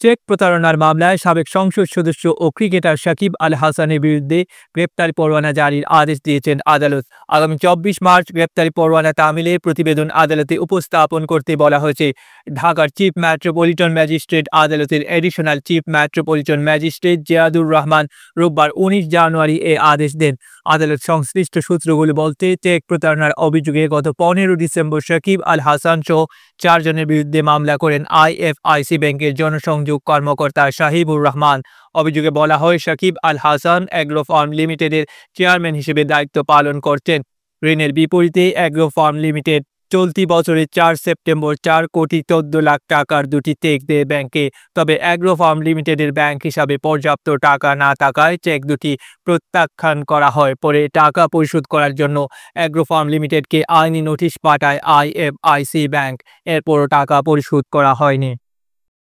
Check প্রতারণার মামলায় সাবেক সংসদ সদস্য ও ক্রিকেটার সাকিব আল হাসানের বিরুদ্ধে গ্রেপ্তারি পরোয়ানা জারির আদেশ দিয়েছেন আদালত। আগামী 24 মার্চ গ্রেপ্তারি পরোয়ানা তামিলের প্রতিবেদন আদালতে উপস্থাপন করতে বলা হয়েছে। ঢাকার চিফ মেট্রোপলিটন ম্যাজিস্ট্রেট আদালতের additional chief metropolitan magistrate Ziadur Rahman রোববার 19 জানুয়ারি এ আদেশ দেন। আদালত সংশ্লিষ্ট সূত্রগুলো বলতে, চেক প্রতারণার অভিযোগে গত 15 ডিসেম্বর সাকিব আল হাসান সহ 4 জনের বিরুদ্ধে মামলা করেন আইএফআইসি ব্যাংকের জনসংযোগ কর্মকর্তা শাহিবুর রহমান। অভিযোগে বলা হয়, সাকিব আল হাসান অ্যাগ্রো ফার্ম লিমিটেডের চেয়ারম্যান হিসেবে দায়িত্ব পালন করছেন। ঋণের বিপরীতে অ্যাগ্রো ফার্ম লিমিটেড চলতি বছরের 4 সেপ্টেম্বর 4,14,00,000 টাকার দুটি চেক দেয় ব্যাংকে। তবে অ্যাগ্রো ফার্ম লিমিটেডের ব্যাংক হিসাবে পর্যাপ্ত টাকা না থাকায় চেক দুটি প্রত্যাখ্যান করা হয়। পরে টাকা পরিশোধ করার জন্য অ্যাগ্রো ফার্ম লিমিটেডকে আইনি নোটিশ পাঠায় আইএফআইসি ব্যাংক। এরপরও টাকা পরিশোধ করা হয়নি।